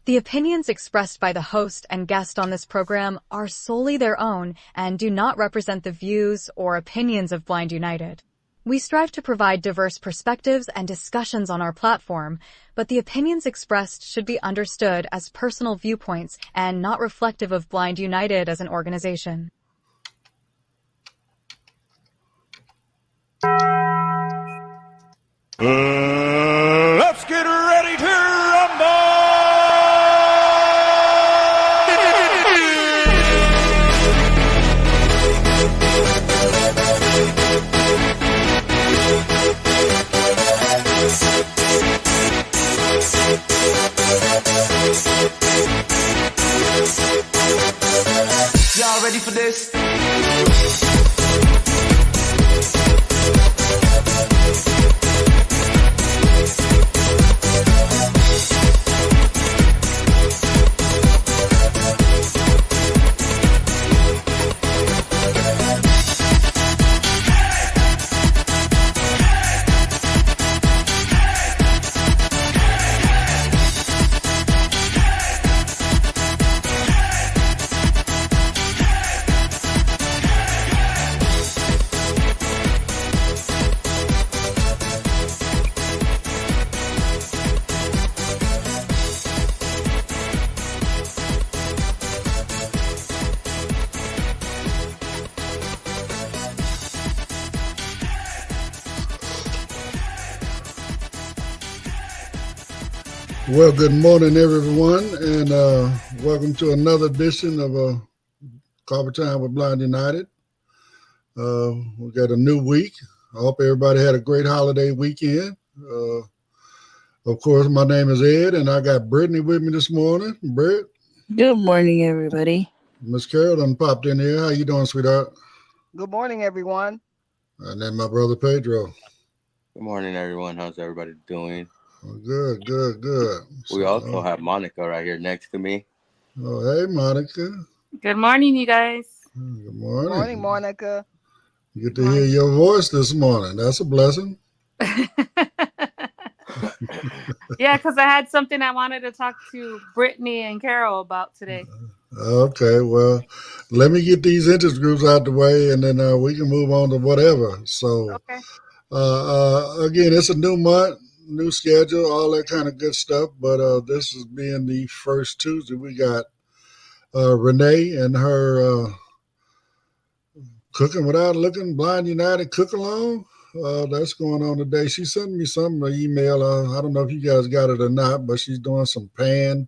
The opinions expressed by the host and guest on this program are solely their own and do not represent the views or opinions of Blind United. We strive to provide diverse perspectives and discussions on our platform, but the opinions expressed should be understood as personal viewpoints and not reflective of Blind United as an organization. Let's get ready to rumble! Y'all ready for this? Well, good morning, everyone, and welcome to another edition of Coffee Time with Blind United. We got a new week. I hope everybody had a great holiday weekend. Of course, my name is Ed, and I got Brittany with me this morning. Britt. Good morning, everybody. Miss Carol done popped in here. How you doing, sweetheart? Good morning, everyone. And then my brother Pedro. Good morning, everyone. How's everybody doing? Good. We also have Monica right here next to me. Oh, hey, Monica. Good morning, you guys. Good morning. Morning, Monica. You get to hear your voice this morning. That's a blessing. Yeah, because I had something I wanted to talk to Brittany and Carol about today. Okay, well, let me get these interest groups out the way, and then we can move on to whatever. So, Okay. Again, it's a new month, new schedule, all that kind of good stuff. But this is being the first Tuesday. We got Renee and her Cooking Without Looking, Blind United Cook Along. That's going on today. She sent me some email. I don't know if you guys got it or not, but she's doing some pan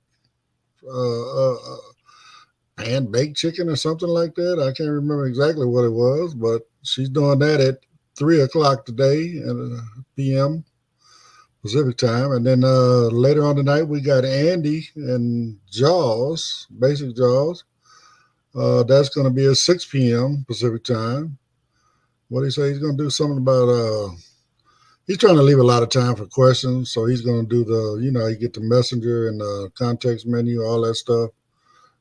baked chicken or something like that. I can't remember exactly what it was, but she's doing that at 3:00 today at p.m. Pacific time. And then later on tonight, we got Andy and Jaws, Basic Jaws. That's going to be at 6 p.m. Pacific time. What do you say? He's going to do something about, he's trying to leave a lot of time for questions. So he's going to do you get the messenger and the context menu, all that stuff.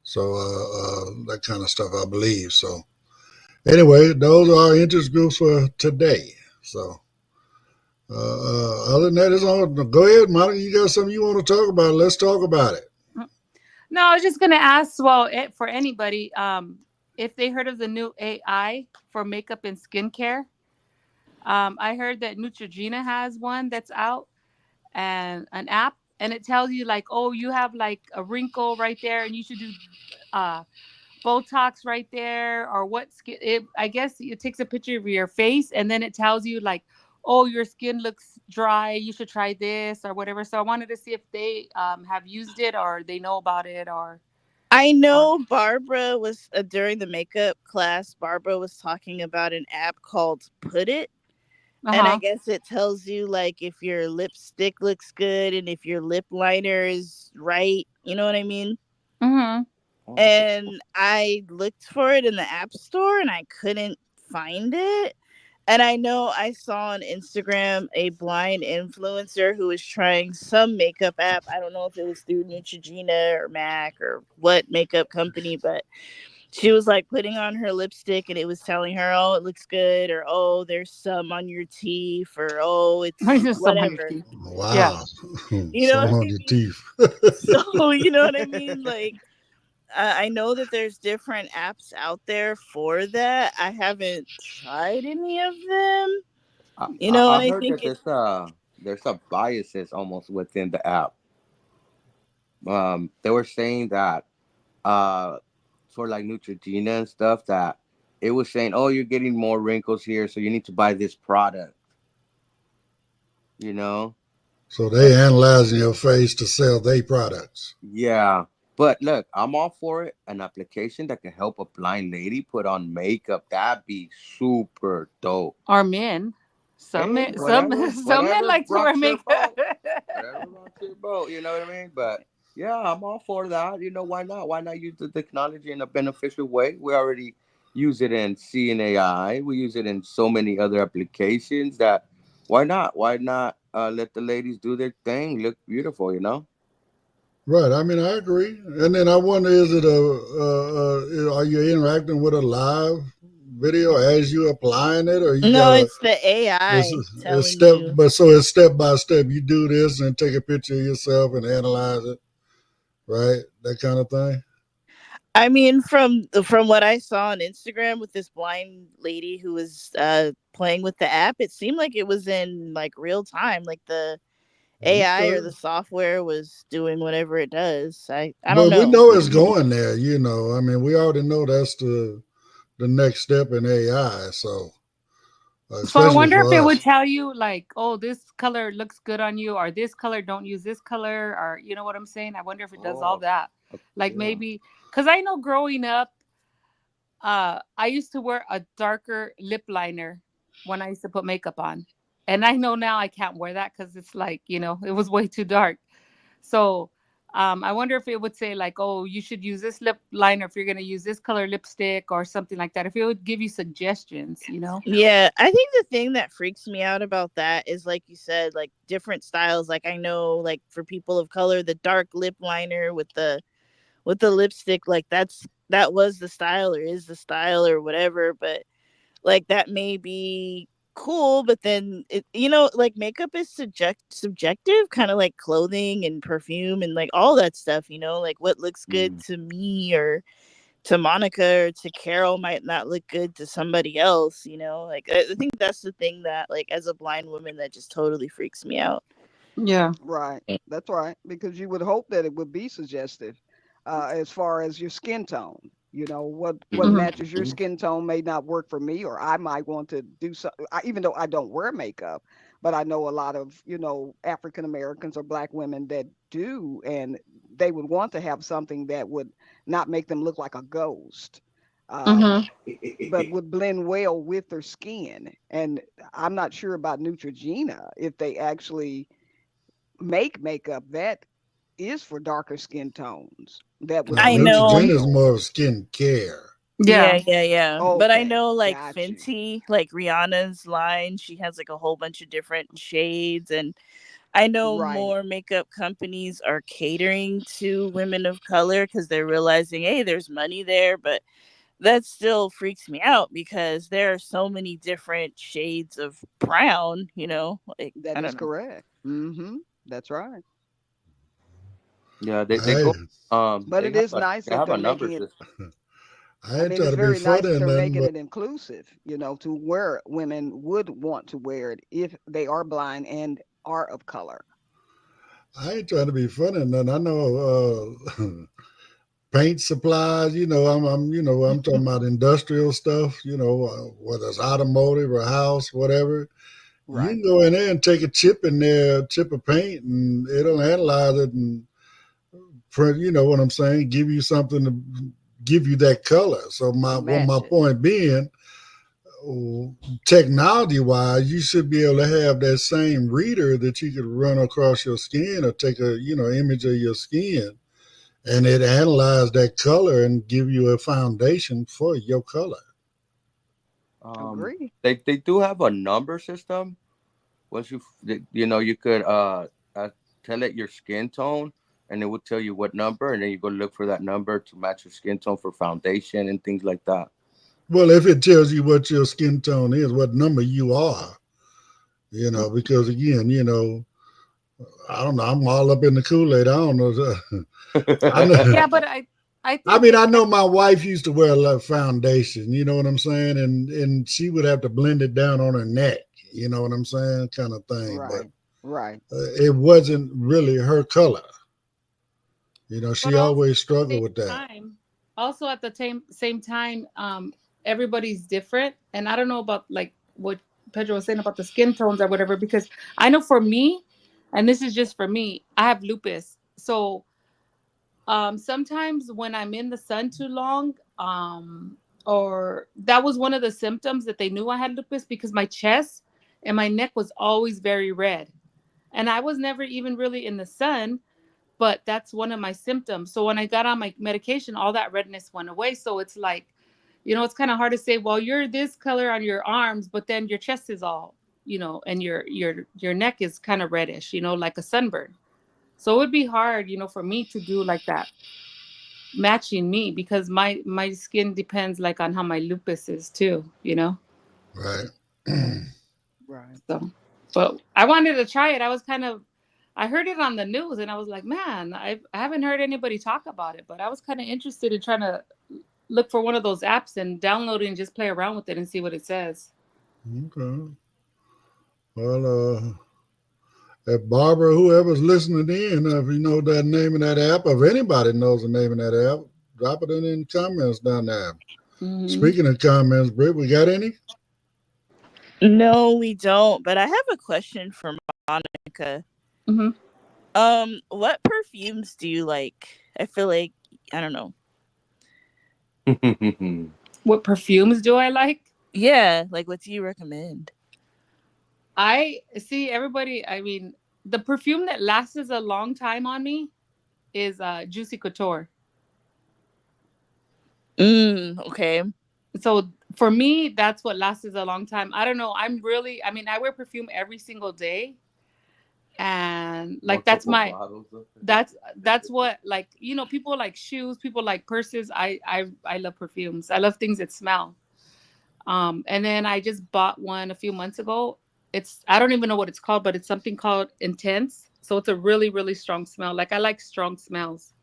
So that kind of stuff, I believe. So anyway, those are our interest groups for today. So other than that, it's on. Go ahead, Monica. You got something you want to talk about? Let's talk about it. No, I was just going to ask, for anybody, if they heard of the new AI for makeup and skincare. I heard that Neutrogena has one that's out, and an app, and it tells you like, oh, you have like a wrinkle right there, and you should do Botox right there, or what skin. I guess it takes a picture of your face, and then it tells you like, oh, your skin looks dry, you should try this or whatever. So I wanted to see if they have used it or they know about it. Or I know Barbara was during the makeup class. Barbara was talking about an app called Put It. And I guess it tells you like if your lipstick looks good and if your lip liner is right. You know what I mean? Mm-hmm. And I looked for it in the App Store and I couldn't find it. And I know I saw on Instagram a blind influencer who was trying some makeup app. I don't know if it was through Neutrogena or MAC or what makeup company, but she was like putting on her lipstick and it was telling her, oh, it looks good, or oh, there's some on your teeth, or oh, it's Just some on your whatever. teeth. Yeah. Wow. You know Some what on I your mean? teeth. So you know what I mean? Like, I know that there's different apps out there for that. I haven't tried any of them, you know, and I I heard think that it. there's a biases almost within the app. They were saying that uh for like Neutrogena and stuff, that it was saying, oh, you're getting more wrinkles here, so you need to buy this product. You know? So they analyzing your face to sell their products. Yeah. But look, I'm all for it. An application that can help a blind lady put on makeup, that'd be super dope. Or men. Some Hey, men, whatever, some men whatever like to wear rocks your makeup. boat. Whatever rocks your boat, you know what I mean? But yeah, I'm all for that. You know, why not? Why not use the technology in a beneficial way? We already use it in CNAI. We use it in so many other applications that why not? Why not let the ladies do their thing, look beautiful, you know? Right. I mean, I agree. And then I wonder, is it are you interacting with a live video as you applying it, or you No, gotta, it's the it's, AI it's telling step, you. but so it's step by step. You do this and take a picture of yourself and analyze it, right? That kind of thing. I mean, from what I saw on Instagram with this blind lady who was playing with the app, it seemed like it was in like real time. Like the AI or Okay. the software was doing whatever it does. I don't But we know. know it's going there, you know. I mean, we already know that's the next step in AI. So, So I especially wonder if for it would us. tell you like, oh, this color looks good on you, or this color don't use this color, or you know what I'm saying? I wonder if it does all Oh, that. Like yeah. maybe because I know growing up, I used to wear a darker lip liner when I used to put makeup on, and I know now I can't wear that because it's like it was way too dark. So I wonder if it would say like, oh, you should use this lip liner if you're gonna use this color lipstick or something like that. If it would give you suggestions. Yeah, I think the thing that freaks me out about that is like you said, like different styles. Like I know, like for people of color, the dark lip liner with the lipstick, like that was the style or is the style or whatever. But like that may be cool, but then like makeup is subjective, kind of like clothing and perfume and like all that stuff. Like what looks good Mm. to me or to Monica or to Carol might not look good to somebody else. Like I think that's the thing that, like, as a blind woman, that just totally freaks me out. Yeah. Right. That's right. Because you would hope that it would be suggestive, as far as your skin tone. What Mhm. matches your skin tone may not work for me, or I might want to do so. Even though I don't wear makeup, but I know a lot of African Americans or Black women that do, and they would want to have something that would not make them look like a ghost. Um, Mhm. but would blend well with their skin. And I'm not sure about Neutrogena if they actually make makeup that is for darker skin tones that would Now, I blend know. Neutrogena is well. more of skin care. Yeah. Yeah. But I Okay, know, like got you. Fenty, like Rihanna's line, she has like a whole bunch of different shades. And I know Right. more makeup companies are catering to women of color because they're realizing, hey, there's money there. But that still freaks me out because there are so many different shades of brown. Like, I That is don't know. correct. Mm-hmm. That's right. Yeah, they I go But it is nice they that have they're a number making it. system. I I ain't mean, trying it's to be very nice funny that or they're nothing, making but it inclusive, to where women would want to wear it if they are blind and are of color. I ain't trying to be funny or nothing. I know paint supplies. I'm talking about industrial stuff. Whether it's automotive or house, whatever. You Right. can go in there and take a chip in there, a chip of paint, and it'll analyze it and print. You know what I'm saying? Give you something to give you that color. So my Match it. point being, technology wise, you should be able to have that same reader that you could run across your skin or take a image of your skin, and it analyze that color and give you a foundation for your color. Um, Agree. they do have a number system. Once you could tell it your skin tone, and it will tell you what number, and then you go look for that number to match your skin tone for foundation and things like that. Well, if it tells you what your skin tone is, what number you are, because again, I don't know. I'm all up in the Kool-Aid. I don't know. I know. Yeah, but I think I mean, I know my wife used to wear a lot of foundation. You know what I'm saying? And she would have to blend it down on her neck. You know what I'm saying? Kind of thing. Right. Right. But it wasn't really her color. She But also always at the struggled same with that. time, also at the same time, everybody's different, and I don't know about like what Pedro was saying about the skin tones or whatever, because I know for me, and this is just for me, I have lupus, so sometimes when I'm in the sun too long, or that was one of the symptoms that they knew I had lupus, because my chest and my neck was always very red, and I was never even really in the sun. But that's one of my symptoms. So when I got on my medication, all that redness went away. So it's like, it's kind of hard to say, well, you're this color on your arms, but then your chest is all, and your neck is kind of reddish, like a sunburn. So it would be hard, for me to do like that, matching me, because my skin depends like on how my lupus is too, Right. Right. So, but I wanted to try it. I heard it on the news and I was like, man, I haven't heard anybody talk about it, but I was kind of interested in trying to look for one of those apps and download it and just play around with it and see what it says. Okay. Well, if Barbara, whoever's listening in, if you know that name of that app, if anybody knows the name of that app, drop it in the comments down there. Mm-hmm. Speaking of comments, Britt, we got any? No, we don't. But I have a question for Monica. Mm-hmm. What perfumes do you like? I feel like, I don't know. What perfumes do I like? Yeah, like what do you recommend? I see everybody. I mean, the perfume that lasts a long time on me is Juicy Couture. Okay. So for me, that's what lasts a long time. I don't know. I wear perfume every single day. And like that's what, like, people like shoes, people like purses. I love perfumes. I love things that smell. And then I just bought one a few months ago. I don't even know what it's called, but it's something called Intense. So it's a really, really strong smell. Like I like strong smells.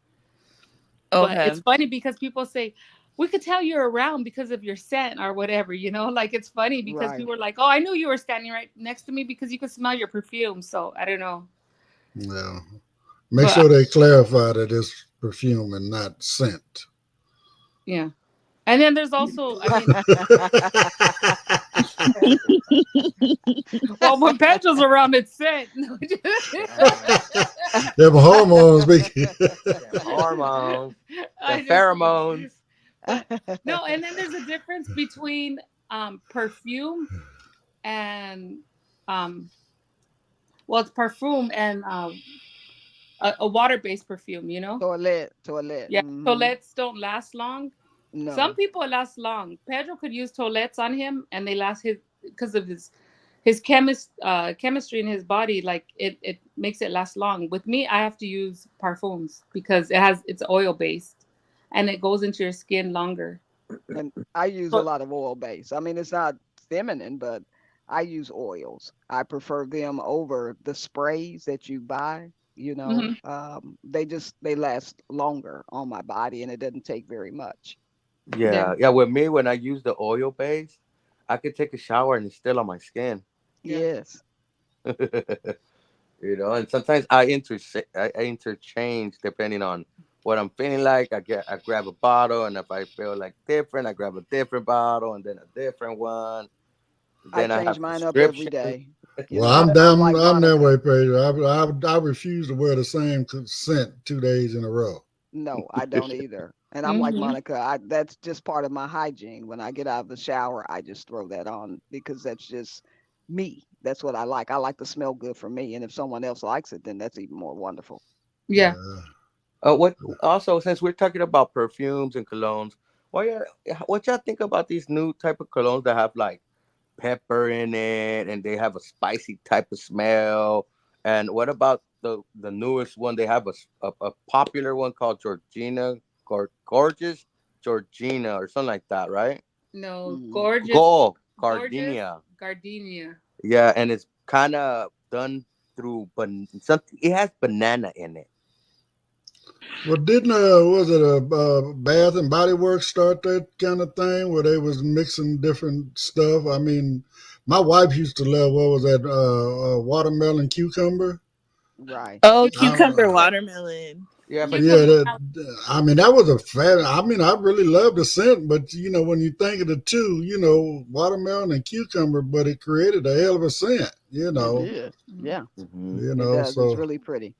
Okay. But it's funny because people say, we could tell you're around because of your scent or whatever, like it's funny because people are like, oh, I knew you were standing right next to me because you could smell your perfume. So I don't know. Yeah. Make sure they clarify that it's perfume and not scent. Yeah. And then there's also, well, when Pedro's around, it's scent. Them hormones. Hormones. The pheromones. No, and then there's a difference between perfume and it's perfume and a water-based perfume, Toilette. Yeah, toilettes don't last long. No. Some people last long. Pedro could use toilettes on him and they last because of his chemistry in his body, like it makes it last long. With me, I have to use parfums because it's oil based and it goes into your skin longer. And I use a lot of oil based. I mean, it's not feminine, but I use oils. I prefer them over the sprays that you buy. Mm-hmm. They last longer on my body and it doesn't take very much. Yeah. With me, when I use the oil base, I could take a shower and it's still on my skin. Yes. And sometimes I interchange depending on what I'm feeling like. I grab a bottle, and if I feel like different, I grab a different bottle and then a different one. Then I change mine up every day. Well, I'm that way, Pedro. I refuse to wear the same scent 2 days in a row. No, I don't either. And I'm like Monica. That's just part of my hygiene. When I get out of the shower, I just throw that on because that's just me. That's what I like. I like to smell good for me. And if someone else likes it, then that's even more wonderful. Yeah. Since we're talking about perfumes and colognes, what y'all think about these new type of colognes that have like pepper in it and they have a spicy type of smell? And what about the newest one. They have a popular one called Gorgeous Georgina or something like that, right? No, Mhm. gorgeous, Gold gorgeous Gardenia. gardenia. Yeah, and it's kind of done through something. It has banana in it. Well, didn't was it a Bath and Body Works start that kind of thing where they was mixing different stuff? I mean, my wife used to love what was that watermelon cucumber. Right. Oh, cucumber I, watermelon. Yeah, but yeah, Cucumber. I mean that was a fat. I mean, I really loved the scent, but when you think of the two, watermelon and cucumber, but it created a hell of a scent. It did. Mhm. Yeah, mhm. it does. It's So really pretty.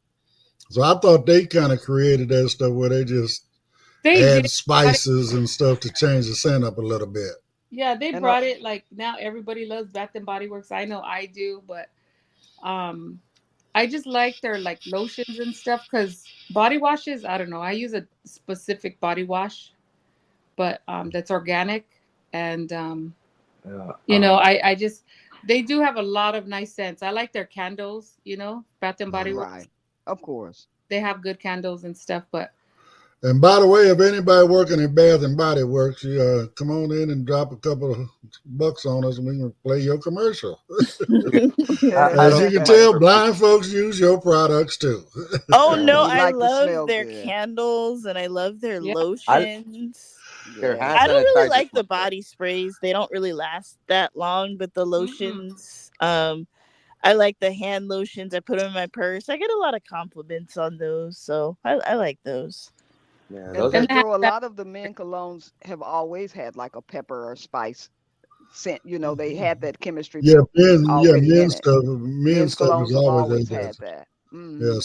I thought they kind of created that stuff where they just They add did. spices and stuff to change the scent up a little bit. Yeah, they And brought it like now everybody loves Bath and Body Works. I know I do, but um I just like their like lotions and stuff because body washes, I don't know. I use a specific body wash, but that's organic and Yeah, I just they do have a lot of nice scents. I like their candles, Bath and Body Works. right, of course. They have good candles and stuff, but And by the way, if anybody working in Bath and Body Works, you come on in and drop a couple of bucks on us, and we can play your commercial. I As don't you do can my tell, perfume. blind folks use your products too. Oh no, We I like to love smell their good. candles and I love their yeah. lotions. Their Yes. hand I don't really sanitizer like the smells body sprays. They don't really last that long, but the Mm-mm. lotions, I like the hand lotions. I put them in my purse. I get a lot of compliments on those, so I like those. good. Yeah, And those are. And they have Pedro, a that lot of the men colognes have always had like a pepper or spice scent. They had that chemistry Yeah, already in it. men's Men's stuff is colognes have always always like had that. that. Yeah,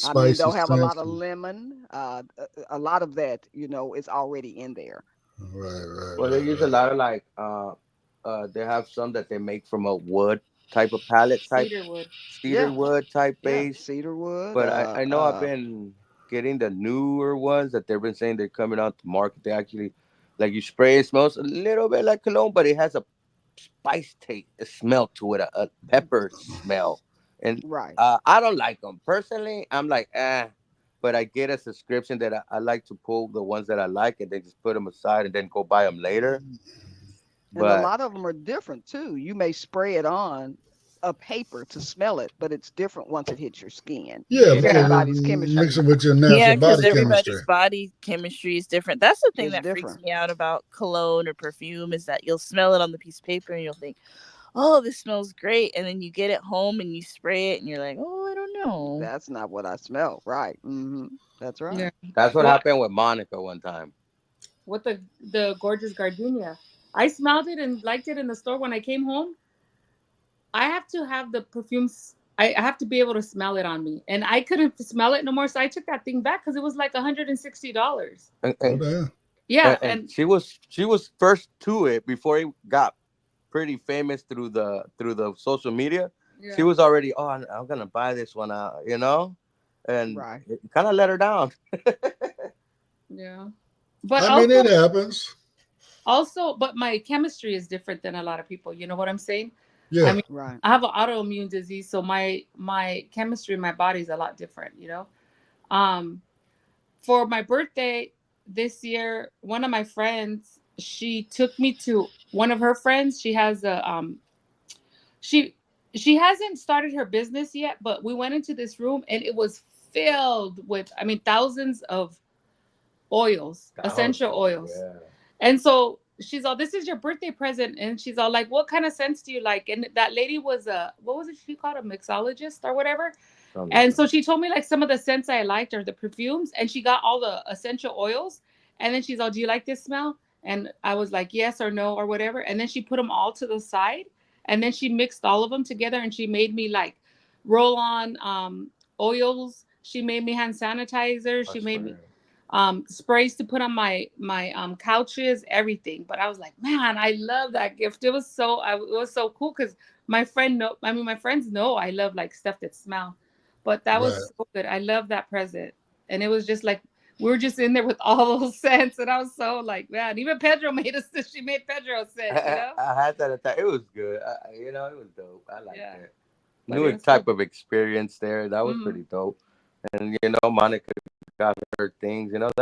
I mean, spicy they'll have a lot scents. of lemon. A lot of that, is already in there. Well, they use a Right. lot of like they have some that they make from a wood type of pallet type cedar wood. cedar Yeah, wood type yeah. base. Cedar wood. But I know I've been getting the newer ones that they've been saying they're coming out to market. They actually like you spray it, smells a little bit like cologne, but it has a spice taste, a smell to it, a pepper smell. And Right. I don't like them personally. I'm like, but I get a subscription that I like to pull the ones that I like and then just put them aside and then go buy them later. And a But lot of them are different too. You may spray it on a paper to smell it, but it's different once it hits your skin Yeah, because because Yeah. it everybody's chemistry mixing with your Yeah, natural because body everybody's chemistry. body chemistry is different. That's the thing is that freaks different. me out about cologne or perfume is that you'll smell it on the piece of paper and you'll think, "Oh, this smells great," and then you get it home and you spray it and you're like, "Oh, I don't know." That's not what I smell. Right. That's right. Yeah. that's what Well, happened with Monica one time. with the gorgeous gardenia. I smelled it and liked it in the store when I came home. I have to have the perfumes. I have to be able to smell it on me, and I couldn't smell it no more. So I took that thing back because it was like $160. And, Oh, and, damn. Yeah, and and she was first to it before it got pretty famous through the social media. She yeah, was already, oh, I'm gonna buy this one out, and Right. it kind of let her down. yeah. But I mean, also, it happens. but my chemistry is different than a lot of people. You know what I'm saying? I Yeah. mean, Right. I have an autoimmune disease, so my chemistry in my body is a lot different. Um, for my birthday this year, one of my friends, she took me to one of her friends. She has a she she hasn't started her business yet, but we went into this room and it was filled with, I mean, thousands of oils, essential oils. Yeah. And so she's all, "This is your birthday present." And she's all like, "What kind of scents do you like?" And that lady was what was it she called, a mixologist or whatever. Something like And so that. she told me like some of the scents I liked or the perfumes, and she got all the essential oils. And then she's all, "Do you like this smell?" And I was like, "Yes" or "No" or whatever. And then she put them all to the side, and then she mixed all of them together, and she made me like roll on oils. She made me hand sanitizer. I She made me swear. sprays to put on my couches, everything. But I was like, man, I love that gift. It was so cool because my friends know I love like stuff that smell. But that Right. was so good. I love that present. And it was just like we were just in there with all those scents, and I was so like, man, even Pedro made us. She made Pedro a scent, I had that attack. It was good. It was dope. I liked Yeah. it. new type of experience there. That was pretty dope. And Monica got her things. That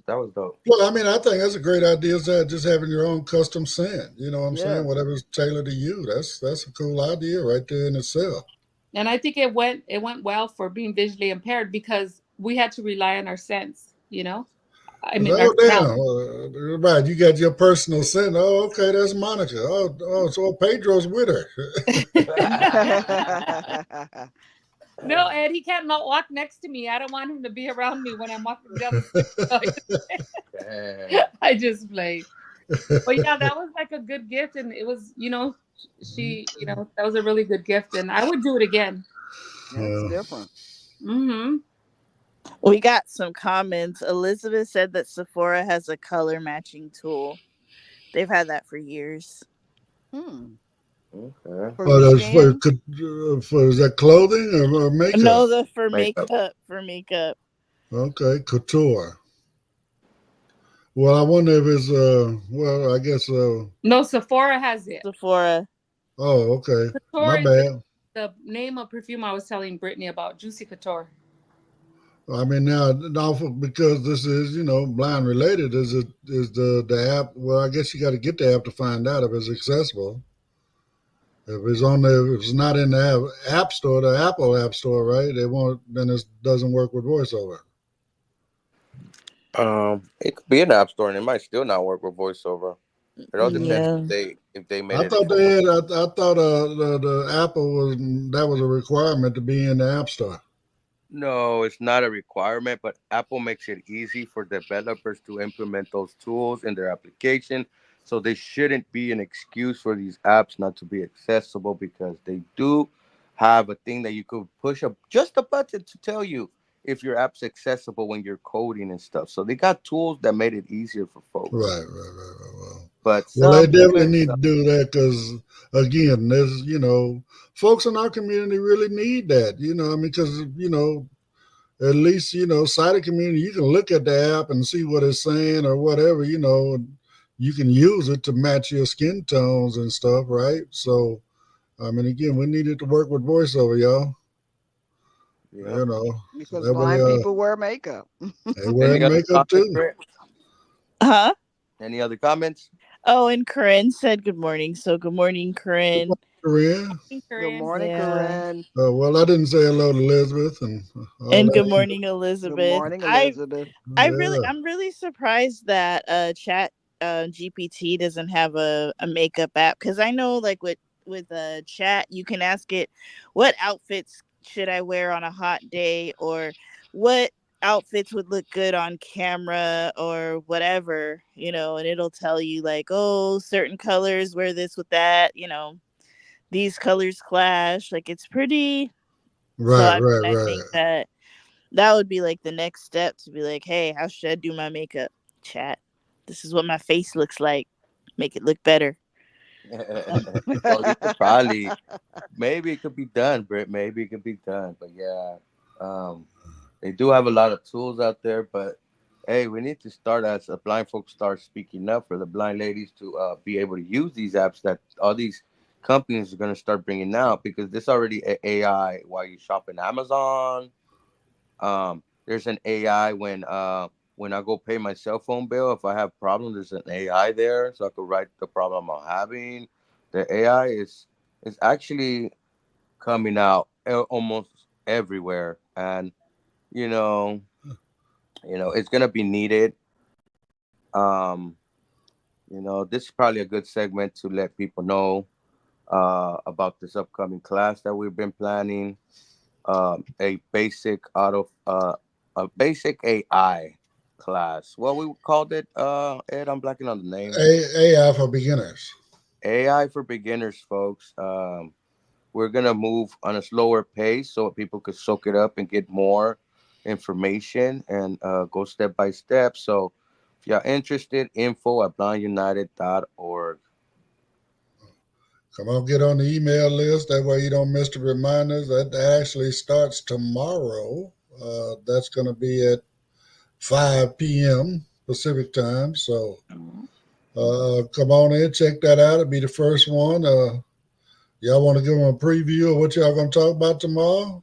was dope. Well, I mean, I think that's a great idea. Is that just having your own custom scent? You know what I'm Yeah. saying? Whatever's tailored to you. That's a cool idea right there in itself. And I think it went well for being visually impaired because we had to rely on our sense. I mean, Oh damn! Right, you got your personal scent. Oh, okay, that's Monica. Oh, so Pedro's with her. No, Ed, he can't walk next to me. I don't want him to be around me when I'm walking down the street. I just play. But yeah, that was like a good gift, and it was, that was a really good gift, and I would do it again. That's different. Mm-hmm. We got some comments. Elizabeth said that Sephora has a color matching tool. They've had that for years. Okay. For is that clothing or makeup? No, for makeup. For makeup. Okay, couture. Well, I wonder if it's I guess No, Sephora has it. Sephora. Oh, okay. Couture My bad. The name of perfume I was telling Brittany about, Juicy Couture. I mean now because this is blind related, is the app? Well, I guess you got to get the app to find out if it's accessible. If it's not in the app store, the Apple App Store, right? Then it doesn't work with VoiceOver. It could be in the App Store, and it might still not work with VoiceOver. It all depends if they made it. I thought the Apple was a requirement to be in the App Store. No, it's not a requirement, but Apple makes it easy for developers to implement those tools in their application. So they shouldn't be an excuse for these apps not to be accessible, because they do have a thing that you could push just a button to tell you if your app's accessible when you're coding and stuff. So they got tools that made it easier for folks. Right. But they definitely need to do that because, again, there's, folks in our community really need that, because, at least, sighted community, you can look at the app and see what it's saying or whatever, you can use it to match your skin tones and stuff, right? So, I mean, again, we needed to work with VoiceOver, y'all. Yeah. Because blind people wear makeup. They wear makeup too. Huh? Any other comments? Oh, and Corinne said good morning. So good morning, Corinne. Corinne. Good morning, Corinne. Well, I didn't say hello to Elizabeth and good morning, Elizabeth. Good morning, Elizabeth. I'm really surprised that Chat GPT doesn't have a makeup app, because I know like with Chat you can ask it what outfits should I wear on a hot day, or what outfits would look good on camera, or whatever, and it'll tell you like, oh, certain colors, wear this with that, these colors clash. Like, it's pretty right. I think that would be like the next step, to be like, hey, how should I do my makeup? Chat, this is what my face looks like, make it look better. Well, you could probably, maybe it could be done, Britt. Maybe it could be done. But yeah, they do have a lot of tools out there. But hey, we need to start, as a blind folks start speaking up, for the blind ladies to be able to use these apps that all these companies are going to start bringing out, because there's already AI while you shop in Amazon. There's an AI when I go pay my cell phone bill, if I have problems, there's an AI there, so I could write the problem I'm having. The AI is actually coming out almost everywhere, and it's gonna be needed. This is probably a good segment to let people know about this upcoming class that we've been planning. A basic AI class. What we called it, Ed? I'm blanking on the name. AI for beginners. AI for beginners, folks. We're gonna move on a slower pace so people could soak it up and get more information and go step by step. So if you're interested, info@blindunited.org. Come on, get on the email list. That way you don't miss the reminders. That actually starts tomorrow. That's going to be at 5 p.m. Pacific time. So come on in, check that out. It'll be the first one. Y'all want to give them a preview of what y'all going to talk about tomorrow?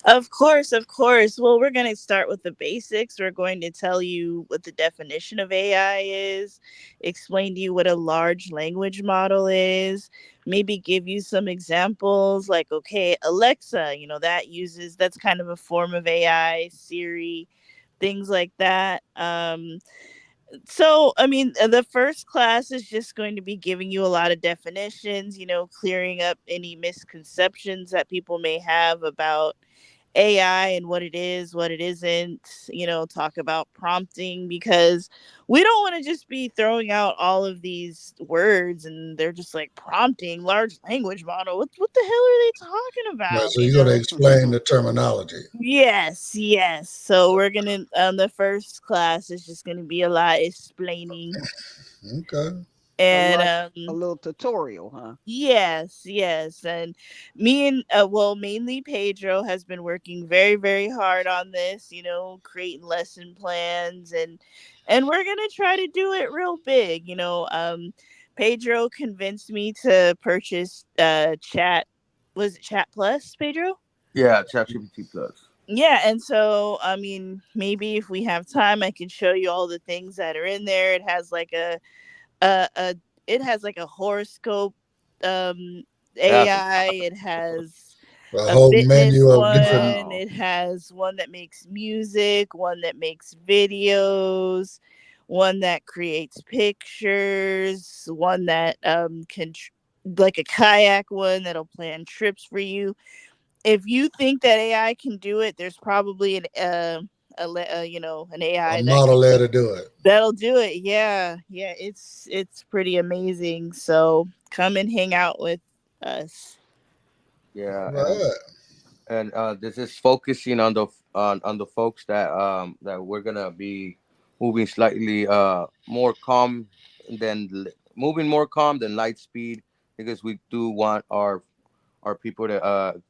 Of course, of course. Well, we're going to start with the basics. We're going to tell you what the definition of AI is, explain to you what a large language model is, maybe give you some examples like, okay, Alexa, that's kind of a form of AI, Siri, things like that. So, I mean, the first class is just going to be giving you a lot of definitions, clearing up any misconceptions that people may have about AI and what it is, what it isn't, talk about prompting, because we don't want to just be throwing out all of these words and they're just like prompting large language model. What the hell are they talking Right, about? so you're going to explain the terminology. Yes. So we're gonna the first class is just gonna be a lot explaining. Okay. And a little tutorial, huh? Yes, and me and mainly Pedro has been working very, very hard on this, creating lesson plans, and we're gonna try to do it real big. Pedro convinced me to purchase Chat. Was it Chat Plus, Pedro? Yeah, ChatGPT Plus. Yeah, and so I mean, maybe if we have time, I can show you all the things that are in there. It has like a it has like a horoscope AI. It has A a whole fitness menu of one. different. It has one that makes music, one that makes videos, one that creates pictures, one that like a kayak one that'll plan trips for you. If you think that AI can do it, there's probably an an AI A model there to do it. that'll do it. Yeah, it's pretty amazing. So come and hang out with us. Yeah, Right. and this is focusing on the folks that we're gonna be moving slightly more calm moving more calm than light speed, because we do want our people to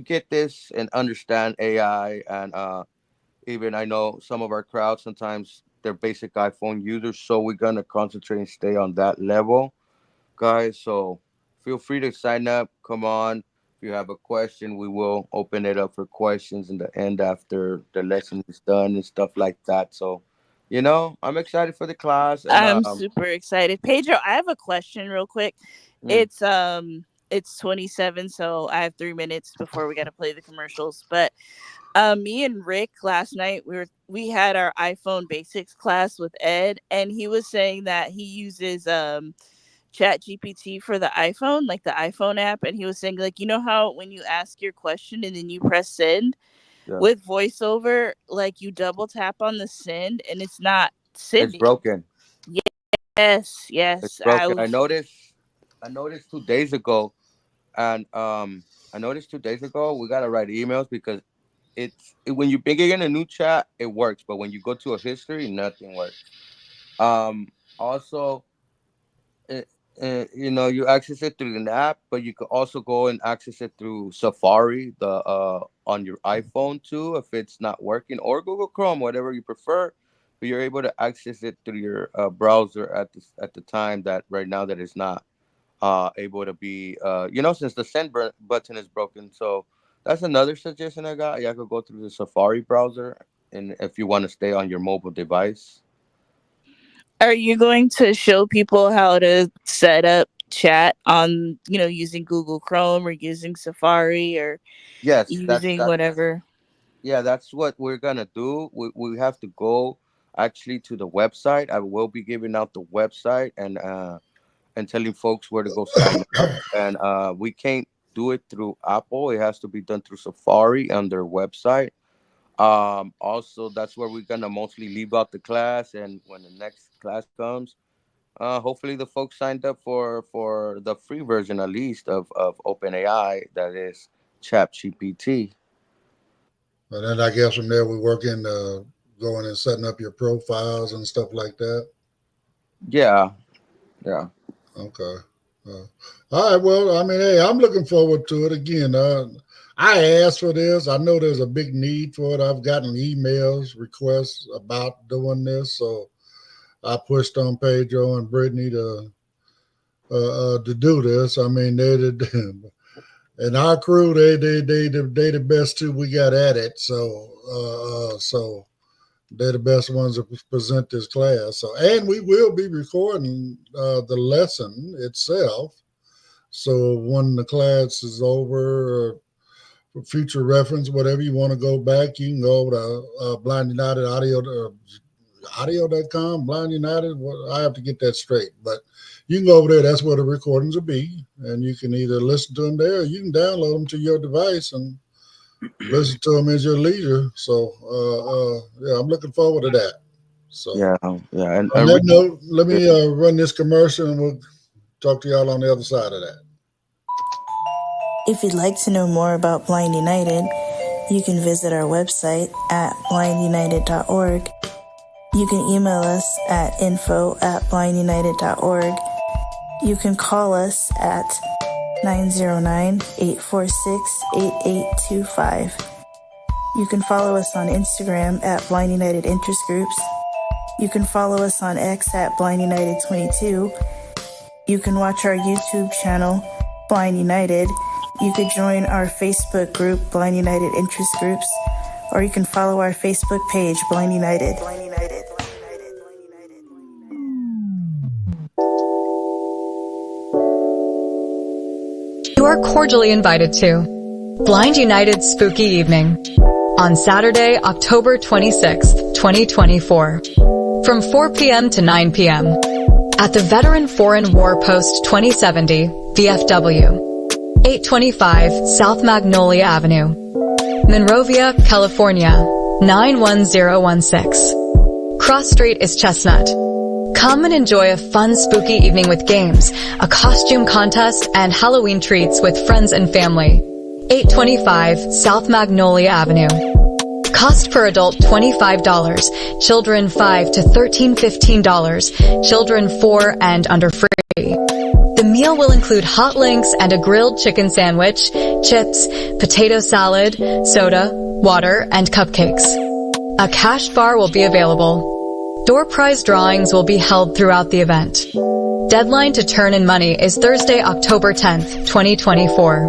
get this and understand AI. And even I know some of our crowd sometimes they're basic iPhone users, so we're gonna concentrate and stay on that level, guys. So feel free to sign up. Come on. If you have a question, we will open it up for questions in the end after the lesson is done and stuff like that. So, I'm excited for the class. And I'm super excited. Pedro, I have a question real quick. mm, It's 27, so I have 3 minutes before we gotta play the commercials. But me and Rick last night we had our iPhone basics class with Ed, and he was saying that he uses Chat GPT for the iPhone, like the iPhone app, and he was saying, like, how when you ask your question and then you press send yeah, with voiceover, like you double tap on the send and it's not it's sending. broken. Yes, It's I broken. I noticed 2 days ago, and I noticed 2 days ago we gotta write emails because when you begin a new chat, it works, but when you go to a history, nothing works. Also, it, you access it through an app, but you can also go and access it through Safari, the on your iPhone too, if it's not working, or Google Chrome, whatever you prefer. But you're able to access it through your browser at the time that right now that is not able to be since the button is broken. So that's another suggestion I got. You could go through the Safari browser, and if you want to stay on your mobile device. Are you going to show people how to set up chat on, using Google Chrome or using Safari or Yes, using whatever? yeah, that's what we're gonna do. We have to go actually to the website. I will be giving out the website and telling folks where to go sign up. And we can't do it through Apple. It has to be done through Safari on their website. Also, that's where we're gonna mostly leave out the class. And when the next class comes, hopefully the folks signed up for the free version at least of OpenAI, that is ChatGPT. And then I guess from there we work in going and setting up your profiles and stuff like that. Yeah, yeah. Okay. All right. Well, I mean, hey, I'm looking forward to it again. I asked for this. I know there's a big need for it. I've gotten emails, requests about doing this, so I pushed on Pedro and Brittany to do this. I mean, they did. and our crew, they the best too. We got at it, so they're the best ones to present this class. So, and we will be recording the lesson itself. So when the class is over, for future reference, whatever you want to go back, you can go to Blind United audio.com, Blind United. Well, I have to get that straight, but you can go over there. That's where the recordings will be, and you can either listen to them there, or you can download them to your device and listen to them as your leisure. So, yeah, I'm looking forward to that. So, yeah. On that note, let me run this commercial, and we'll talk to y'all on the other side of that. If you'd like to know more about Blind United, you can visit our website at blindunited.org. You can email us at info@blindunited.org. You can call us at 909-846-8825. You can follow us on Instagram at Blind United Interest Groups. You can follow us on X at Blind United 22. You can watch our YouTube channel, Blind United. You could join our Facebook group, Blind United Interest Groups, or you can follow our Facebook page, Blind United. You are cordially invited to Blind United's Spooky Evening on Saturday, October 26th, 2024, from 4 p.m. to 9 p.m. at the Veteran Foreign War Post 2070, VFW, 825 South Magnolia Avenue, Monrovia, California, 91016. Cross Street is Chestnut. Come and enjoy a fun, spooky evening with games, a costume contest, and Halloween treats with friends and family. 825 South Magnolia Avenue. Cost per adult $25, children $5 to $13, $15, children 4 and under free. The meal will include hot links and a grilled chicken sandwich, chips, potato salad, soda, water, and cupcakes. A cash bar will be available. Door prize drawings will be held throughout the event. Deadline to turn in money is Thursday, October 10th, 2024.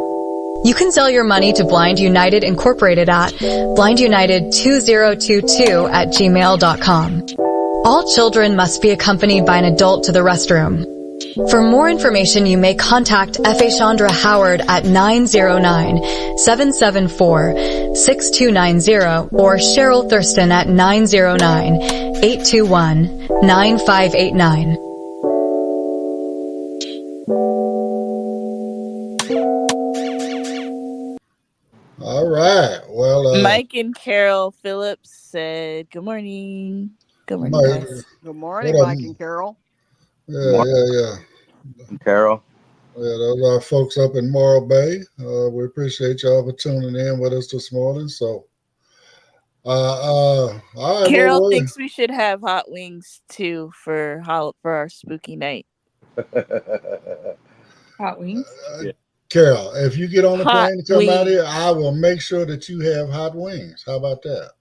You can sell your money to Blind United Incorporated at blindunited2022@gmail.com. All children must be accompanied by an adult to the restroom. For more information, you may contact F.A. Chandra Howard at 909-774-6290 or Cheryl Thurston at 909-821-9589. All right. Well, Mike and Carol Phillips said, "Good morning." Good morning, guys. Good morning, Mike and Carol. Yeah. Carol. Yeah, those are folks up in Morro Bay. We appreciate y'all for tuning in with us this morning. So, all right, Carol thinks we should have hot wings too for our spooky night. Hot wings. Carol, if you get on the plane to come out here, I will make sure that you have hot wings. How about that?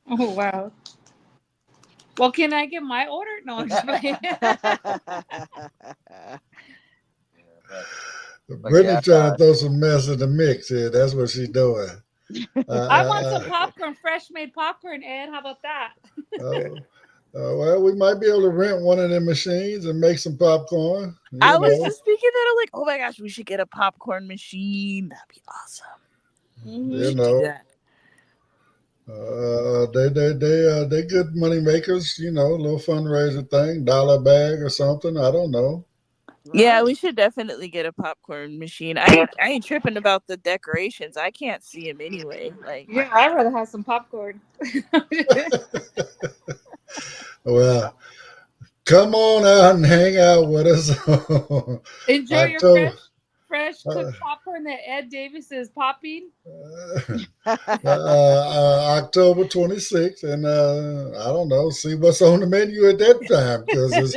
Oh, wow. Well, can I get my order? No, I'm just playing. Brittany trying to throw some mess in the mix here. That's what she's doing. I want some popcorn, fresh made popcorn, Ed. How about that? Well, we might be able to rent one of them machines and make some popcorn. I was just thinking that. I'm like, oh my gosh, we should get a popcorn machine. That'd be awesome. You know, they good money makers. You know, a little fundraiser thing, $1 bag or something. I don't know. Yeah, we should definitely get a popcorn machine. I ain't tripping about the decorations. I can't see them anyway. Like, yeah, I'd rather have some popcorn. Well, come on out and hang out with us. Enjoy your fresh cooked popcorn that Ed Davis is popping. October 26th, and I don't know, see what's on the menu at that time, because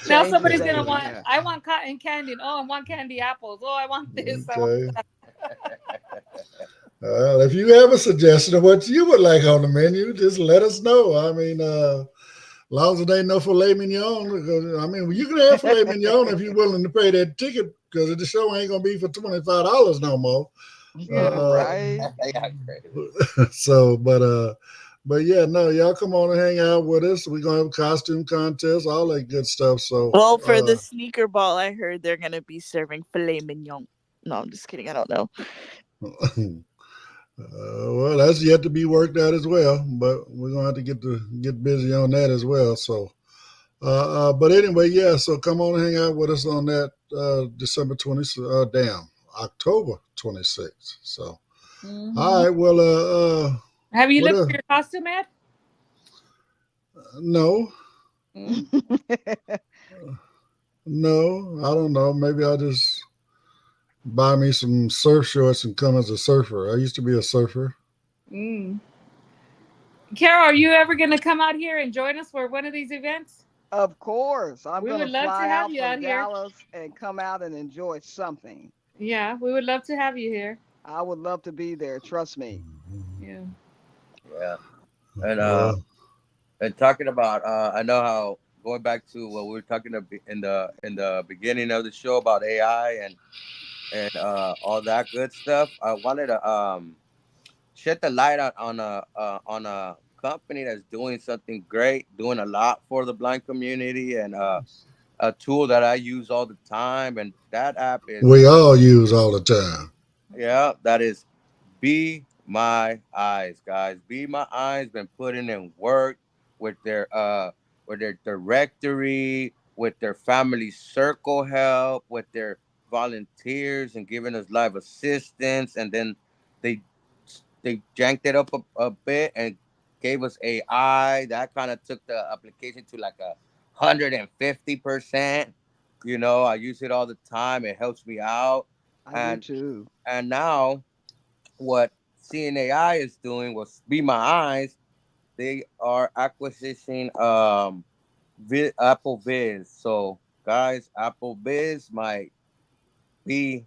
now somebody's gonna want. I want cotton candy. Oh, I want candy apples. Oh, I want this. Okay. I want that. If you have a suggestion of what you would like on the menu, just let us know. I mean, long as it ain't no filet mignon. Because, I mean, you can have filet mignon if you're willing to pay that ticket, because the show ain't gonna be for $25 no more. Right. Yeah, crazy. So, but yeah, no, y'all come on and hang out with us. We're gonna have a costume contest, all that good stuff. So, Well, for the sneaker ball, I heard they're gonna be serving filet mignon. No, I'm just kidding. I don't know. well, that's yet to be worked out as well. But we're gonna have to get busy on that as well. So, but anyway, yeah. So come on and hang out with us on that December 20th. October 26th. So, all right. Well, have you what looked for your costume, Ed? No. No, I don't know. Maybe I'll just buy me some surf shorts and come as a surfer. I used to be a surfer. Carol, are you ever going to come out here and join us for one of these events? Of course. I'm We going would to love to fly have out you out from here. Dallas and come out and enjoy something. Yeah, we would love to have you here. I would love to be there. Trust me. Yeah. Yeah. And talking about, I know how, going back to what we were talking in the beginning of the show about AI and all that good stuff. I wanted to shed the light on a company that's doing something great, doing a lot for the blind community, and a tool that I use all the time, and that app is we all use all the time. Yeah, that is Be My Eyes, guys. Be My Eyes been putting in work with their directory, with their family circle help, with their volunteers and giving us live assistance, and then they they janked it up a bit and gave us AI. That kind of took the application to like 150%. You know, I use it all the time. It helps me out. I do And too. and now what CNAI is doing was Be My Eyes. They are acquisition Apple Viz. So guys, Apple Viz might be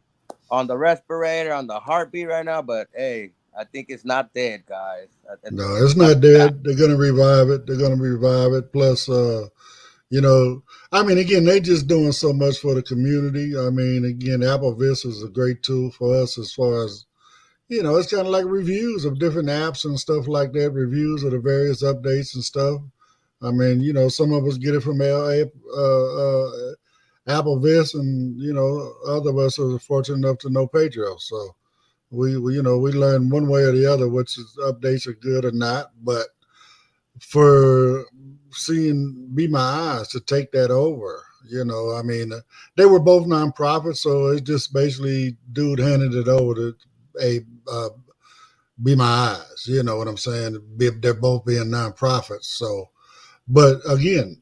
on the respirator, on the heartbeat right now, but hey, I think it's not dead, guys. No, it's Not not dead. They're gonna revive it. They're gonna revive it. Plus, you know, I mean, again, they just doing so much for the community. I mean, again, Apple Viz is a great tool for us as far as, it's kind of like reviews of different apps and stuff like that, reviews of the various updates and stuff. I mean, some of us get it from Apple Viz, and other of us are fortunate enough to know Pedro. So we learn one way or the other which updates are good or not. But for seeing Be My Eyes to take that over, I mean, they were both nonprofits, so it's just basically dude handed it over to a Be My Eyes. You know what I'm saying? They're both being nonprofits. So, but again,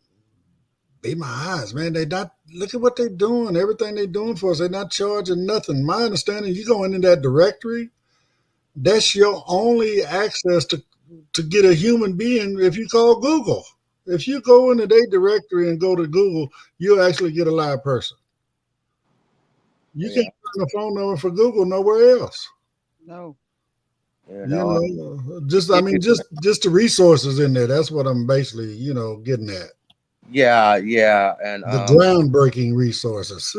Be My Eyes, man. They not look at what they're doing. Everything they're doing for us, they're not charging nothing. My understanding, you go into that directory, that's your only access to get a human being. If you call Google, if you go into their directory and go to Google, you'll actually get a live person. You can't find a phone number for Google nowhere else. No. Just the resources in there. That's what I'm basically, getting at. Yeah, and the groundbreaking resources.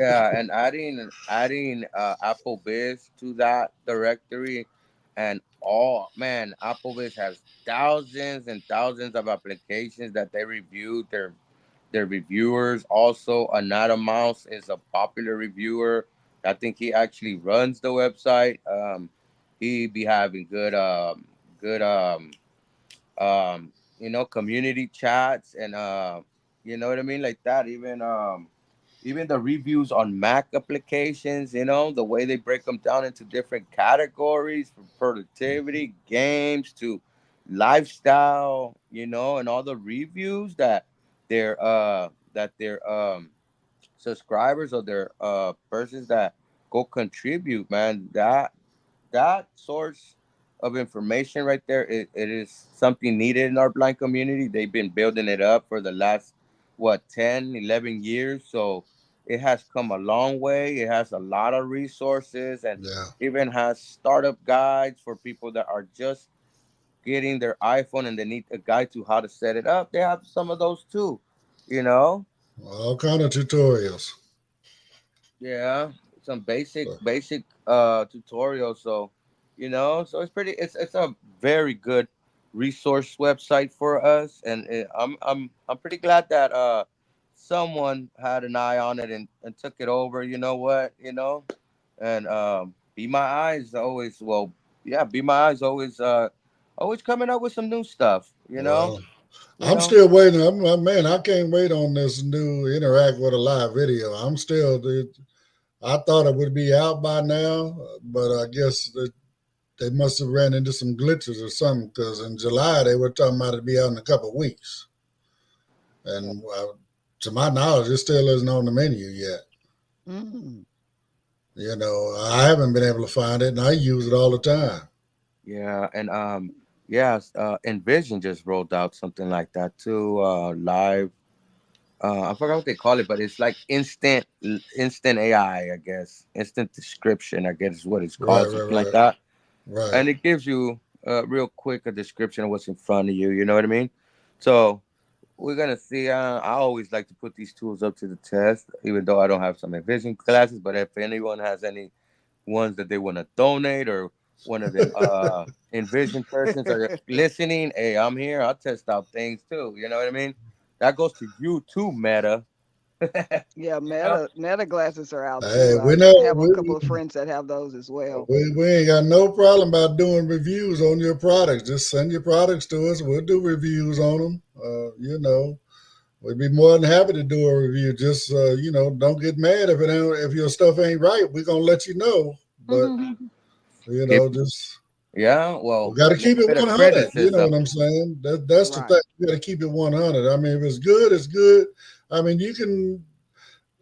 Yeah, and adding Apple Biz to that directory, and Apple Biz has thousands and thousands of applications that they reviewed. Their reviewers also. Anatomouse is a popular reviewer. I think he actually runs the website. He be having good community chats, and you know what I mean, like that. Even the reviews on Mac applications, the way they break them down into different categories, from productivity, games to lifestyle, and all the reviews that their subscribers or their persons that go contribute, man. That source of information right there, it is something needed in our blind community. They've been building it up for the last 10, 11 years. So it has come a long way. It has a lot of resources, and even has startup guides for people that are just getting their iPhone and they need a guide to how to set it up, they have some of those too. You know, All kind of tutorials. yeah, some basic So, basic tutorials. So, so it's a very good resource website for us, and I'm pretty glad that someone had an eye on it and took it over. You know what? And Be My Eyes always, well, yeah, Be My Eyes always coming up with some new stuff. well, You I'm know. still waiting. Man, I can't wait on this new Interact with a Live video. I thought it would be out by now, but I guess they must have ran into some glitches or something because in July they were talking about it be out in a couple of weeks. And to my knowledge, it still isn't on the menu yet. Mm. I haven't been able to find it, and I use it all the time. Yeah, and Envision just rolled out something like that too. Live. I forgot what they call it, but it's like instant AI, I guess. Instant description, I guess is what it's Right, called, something like right, that. right, And it gives you real quick a description of what's in front of you. You know what I mean? So we're gonna see. I always like to put these tools up to the test, even though I don't have some Envision classes. But if anyone has any ones that they want to donate or one of the Envision persons are listening, hey, I'm here. I'll test out things too. You know what I mean? That goes to you too, Meta. Yeah, You know? Meta glasses are out Hey, too. we I know have a couple of friends that have those as well. we ain't got no problem about doing reviews on your products. Just send your products to us. We'll do reviews on them. We'd be more than happy to do a review. Just don't get mad if your stuff ain't right. We're gonna let you know. But Give- just yeah, we well, got a to keep little it bit of 100. You know criticism. what I'm saying? That's the Right. thing. You got to keep it 100. I mean, if it's good, it's good. I mean, you can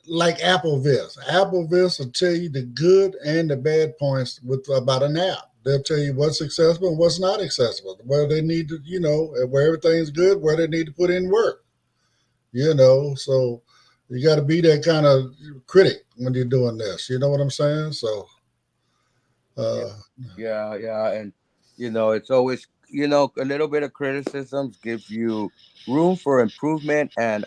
like AppleVis. AppleVis will tell you the good and the bad points about an app. They'll tell you what's accessible and what's not accessible, where they need to, where everything's good, where they need to put in work. So you got to be that kind of critic when you're doing this. You know what I'm saying? So, uh, Yeah, and it's always a little bit of criticisms give you room for improvement and